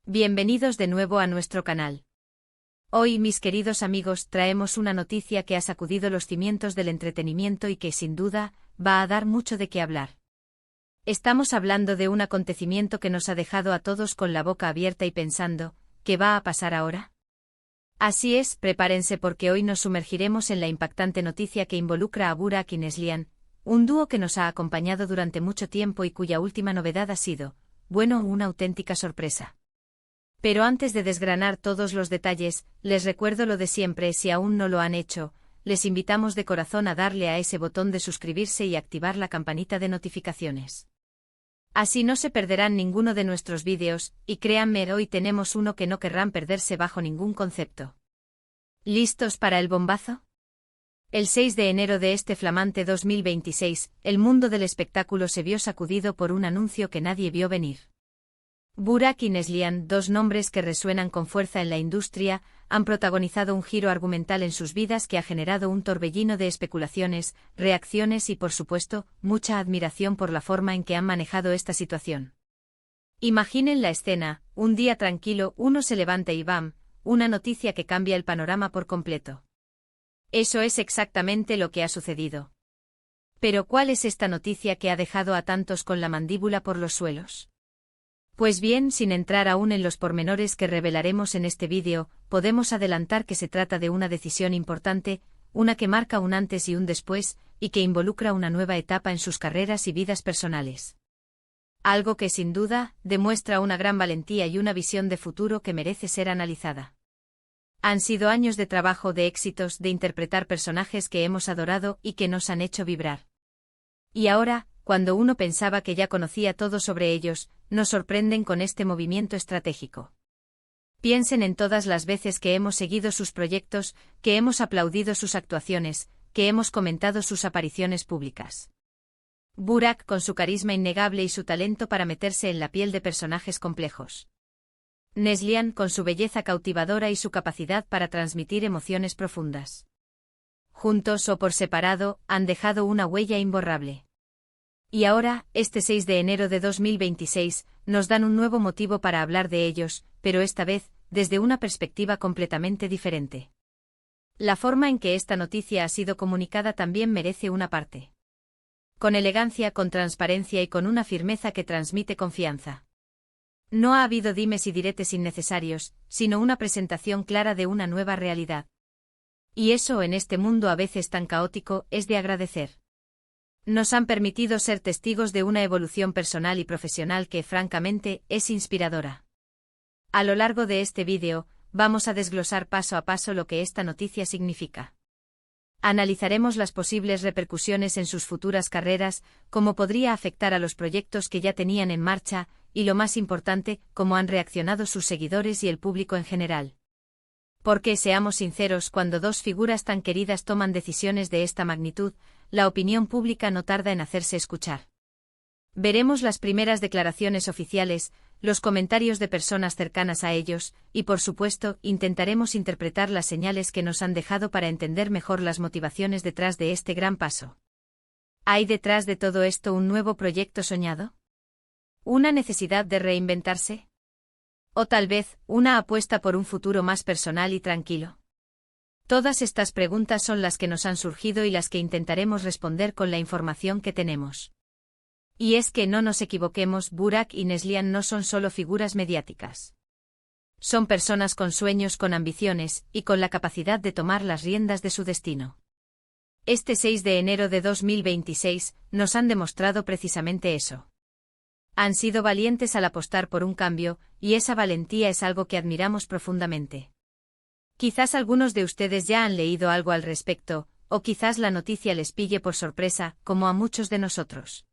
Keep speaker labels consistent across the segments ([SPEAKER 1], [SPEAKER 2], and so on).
[SPEAKER 1] Bienvenidos de nuevo a nuestro canal. Hoy, mis queridos amigos, traemos una noticia que ha sacudido los cimientos del entretenimiento y que, sin duda, va a dar mucho de qué hablar. Estamos hablando de un acontecimiento que nos ha dejado a todos con la boca abierta y pensando, ¿qué va a pasar ahora? Así es, prepárense porque hoy nos sumergiremos en la impactante noticia que involucra a Burak y Neslihan, un dúo que nos ha acompañado durante mucho tiempo y cuya última novedad ha sido, bueno, una auténtica sorpresa. Pero antes de desgranar todos los detalles, les recuerdo lo de siempre: si aún no lo han hecho, les invitamos de corazón a darle a ese botón de suscribirse y activar la campanita de notificaciones. Así no se perderán ninguno de nuestros vídeos, y créanme, hoy tenemos uno que no querrán perderse bajo ningún concepto. ¿Listos para el bombazo? El 6 de enero de este flamante 2026, el mundo del espectáculo se vio sacudido por un anuncio que nadie vio venir. Burak y Neslihan, dos nombres que resuenan con fuerza en la industria, han protagonizado un giro argumental en sus vidas que ha generado un torbellino de especulaciones, reacciones y, por supuesto, mucha admiración por la forma en que han manejado esta situación. Imaginen la escena: un día tranquilo, uno se levanta y ¡bam!, una noticia que cambia el panorama por completo. Eso es exactamente lo que ha sucedido. Pero ¿cuál es esta noticia que ha dejado a tantos con la mandíbula por los suelos? Pues bien, sin entrar aún en los pormenores que revelaremos en este vídeo, podemos adelantar que se trata de una decisión importante, una que marca un antes y un después, y que involucra una nueva etapa en sus carreras y vidas personales. Algo que, sin duda, demuestra una gran valentía y una visión de futuro que merece ser analizada. Han sido años de trabajo, de éxitos, de interpretar personajes que hemos adorado y que nos han hecho vibrar. Y ahora, cuando uno pensaba que ya conocía todo sobre ellos, nos sorprenden con este movimiento estratégico. Piensen en todas las veces que hemos seguido sus proyectos, que hemos aplaudido sus actuaciones, que hemos comentado sus apariciones públicas. Burak, con su carisma innegable y su talento para meterse en la piel de personajes complejos. Neslihan, con su belleza cautivadora y su capacidad para transmitir emociones profundas. Juntos o por separado, han dejado una huella imborrable. Y ahora, este 6 de enero de 2026, nos dan un nuevo motivo para hablar de ellos, pero esta vez, desde una perspectiva completamente diferente. La forma en que esta noticia ha sido comunicada también merece una parte. Con elegancia, con transparencia y con una firmeza que transmite confianza. No ha habido dimes y diretes innecesarios, sino una presentación clara de una nueva realidad. Y eso, en este mundo a veces tan caótico, es de agradecer. Nos han permitido ser testigos de una evolución personal y profesional que, francamente, es inspiradora. A lo largo de este vídeo, vamos a desglosar paso a paso lo que esta noticia significa. Analizaremos las posibles repercusiones en sus futuras carreras, cómo podría afectar a los proyectos que ya tenían en marcha, y lo más importante, cómo han reaccionado sus seguidores y el público en general. Porque, seamos sinceros, cuando dos figuras tan queridas toman decisiones de esta magnitud, la opinión pública no tarda en hacerse escuchar. Veremos las primeras declaraciones oficiales, los comentarios de personas cercanas a ellos, y por supuesto, intentaremos interpretar las señales que nos han dejado para entender mejor las motivaciones detrás de este gran paso. ¿Hay detrás de todo esto un nuevo proyecto soñado? ¿Una necesidad de reinventarse? ¿O tal vez, una apuesta por un futuro más personal y tranquilo? Todas estas preguntas son las que nos han surgido y las que intentaremos responder con la información que tenemos. Y es que no nos equivoquemos, Burak y Neslihan no son solo figuras mediáticas. Son personas con sueños, con ambiciones, y con la capacidad de tomar las riendas de su destino. Este 6 de enero de 2026, nos han demostrado precisamente eso. Han sido valientes al apostar por un cambio, y esa valentía es algo que admiramos profundamente. Quizás algunos de ustedes ya han leído algo al respecto, o quizás la noticia les pille por sorpresa, como a muchos de nosotros.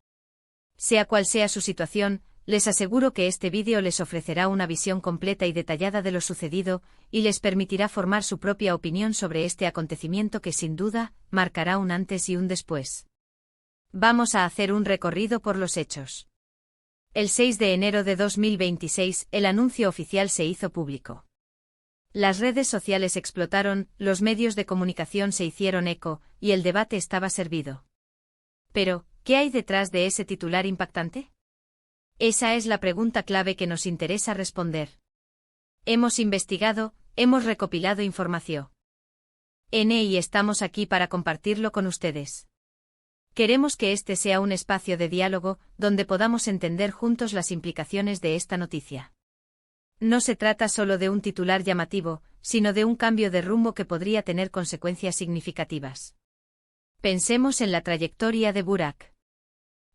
[SPEAKER 1] Sea cual sea su situación, les aseguro que este vídeo les ofrecerá una visión completa y detallada de lo sucedido, y les permitirá formar su propia opinión sobre este acontecimiento que sin duda, marcará un antes y un después. Vamos a hacer un recorrido por los hechos. El 6 de enero de 2026, el anuncio oficial se hizo público. Las redes sociales explotaron, los medios de comunicación se hicieron eco, y el debate estaba servido. Pero, ¿qué hay detrás de ese titular impactante? Esa es la pregunta clave que nos interesa responder. Hemos investigado, hemos recopilado información. Y estamos aquí para compartirlo con ustedes. Queremos que este sea un espacio de diálogo, donde podamos entender juntos las implicaciones de esta noticia. No se trata solo de un titular llamativo, sino de un cambio de rumbo que podría tener consecuencias significativas. Pensemos en la trayectoria de Burak.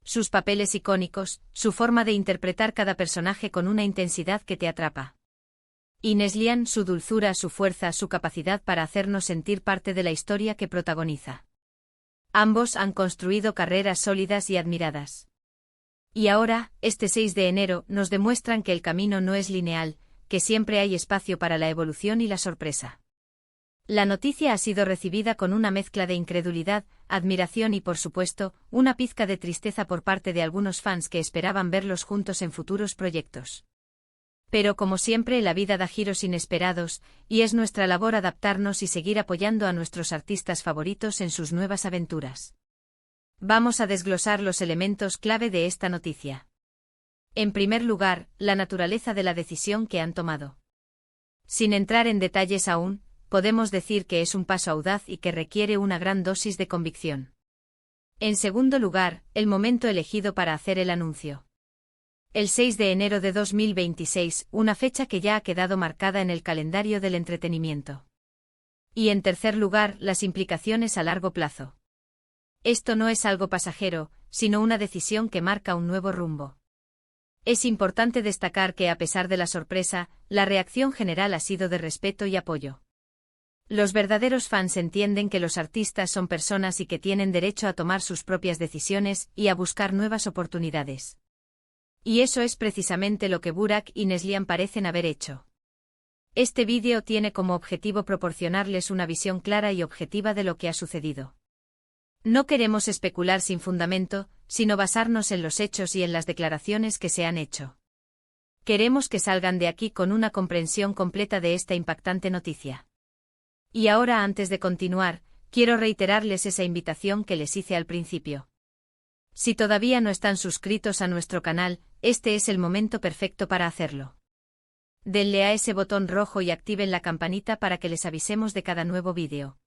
[SPEAKER 1] Sus papeles icónicos, su forma de interpretar cada personaje con una intensidad que te atrapa. Y Neslihan, su dulzura, su fuerza, su capacidad para hacernos sentir parte de la historia que protagoniza. Ambos han construido carreras sólidas y admiradas. Y ahora, este 6 de enero, nos demuestran que el camino no es lineal, que siempre hay espacio para la evolución y la sorpresa. La noticia ha sido recibida con una mezcla de incredulidad, admiración y, por supuesto, una pizca de tristeza por parte de algunos fans que esperaban verlos juntos en futuros proyectos. Pero como siempre, la vida da giros inesperados, y es nuestra labor adaptarnos y seguir apoyando a nuestros artistas favoritos en sus nuevas aventuras. Vamos a desglosar los elementos clave de esta noticia. En primer lugar, la naturaleza de la decisión que han tomado. Sin entrar en detalles aún, podemos decir que es un paso audaz y que requiere una gran dosis de convicción. En segundo lugar, el momento elegido para hacer el anuncio. El 6 de enero de 2026, una fecha que ya ha quedado marcada en el calendario del entretenimiento. Y en tercer lugar, las implicaciones a largo plazo. Esto no es algo pasajero, sino una decisión que marca un nuevo rumbo. Es importante destacar que a pesar de la sorpresa, la reacción general ha sido de respeto y apoyo. Los verdaderos fans entienden que los artistas son personas y que tienen derecho a tomar sus propias decisiones y a buscar nuevas oportunidades. Y eso es precisamente lo que Burak y Neslihan parecen haber hecho. Este vídeo tiene como objetivo proporcionarles una visión clara y objetiva de lo que ha sucedido. No queremos especular sin fundamento, sino basarnos en los hechos y en las declaraciones que se han hecho. Queremos que salgan de aquí con una comprensión completa de esta impactante noticia. Y ahora, antes de continuar, quiero reiterarles esa invitación que les hice al principio. Si todavía no están suscritos a nuestro canal, este es el momento perfecto para hacerlo. Denle a ese botón rojo y activen la campanita para que les avisemos de cada nuevo vídeo.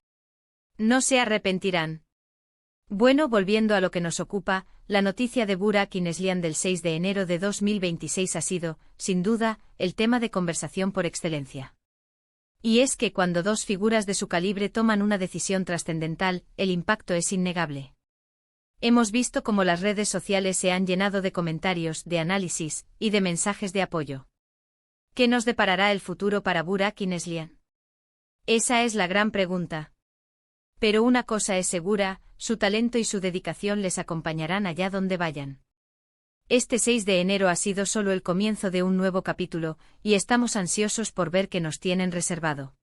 [SPEAKER 1] No se arrepentirán. Bueno, volviendo a lo que nos ocupa, la noticia de Burak y Neslihan del 6 de enero de 2026 ha sido, sin duda, el tema de conversación por excelencia. Y es que cuando dos figuras de su calibre toman una decisión trascendental, el impacto es innegable. Hemos visto cómo las redes sociales se han llenado de comentarios, de análisis y de mensajes de apoyo. ¿Qué nos deparará el futuro para Burak y Neslihan? Esa es la gran pregunta. Pero una cosa es segura, su talento y su dedicación les acompañarán allá donde vayan. Este 6 de enero ha sido solo el comienzo de un nuevo capítulo, y estamos ansiosos por ver qué nos tienen reservado.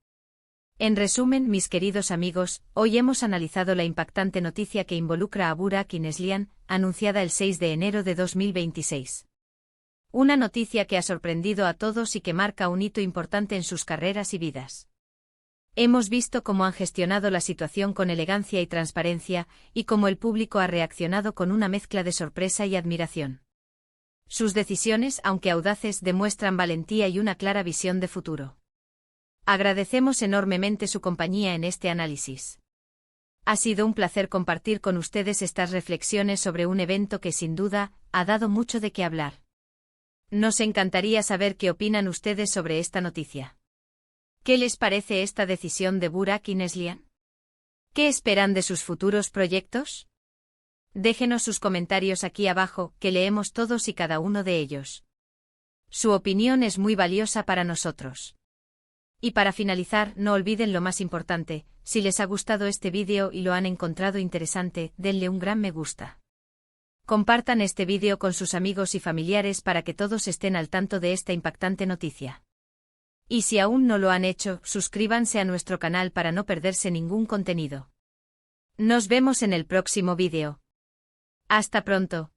[SPEAKER 1] En resumen, mis queridos amigos, hoy hemos analizado la impactante noticia que involucra a Burak y Neslihan, anunciada el 6 de enero de 2026. Una noticia que ha sorprendido a todos y que marca un hito importante en sus carreras y vidas. Hemos visto cómo han gestionado la situación con elegancia y transparencia, y cómo el público ha reaccionado con una mezcla de sorpresa y admiración. Sus decisiones, aunque audaces, demuestran valentía y una clara visión de futuro. Agradecemos enormemente su compañía en este análisis. Ha sido un placer compartir con ustedes estas reflexiones sobre un evento que sin duda ha dado mucho de qué hablar. Nos encantaría saber qué opinan ustedes sobre esta noticia. ¿Qué les parece esta decisión de Burak y Neslihan? ¿Qué esperan de sus futuros proyectos? Déjenos sus comentarios aquí abajo, que leemos todos y cada uno de ellos. Su opinión es muy valiosa para nosotros. Y para finalizar, no olviden lo más importante: si les ha gustado este vídeo y lo han encontrado interesante, denle un gran me gusta. Compartan este vídeo con sus amigos y familiares para que todos estén al tanto de esta impactante noticia. Y si aún no lo han hecho, suscríbanse a nuestro canal para no perderse ningún contenido. Nos vemos en el próximo vídeo. Hasta pronto.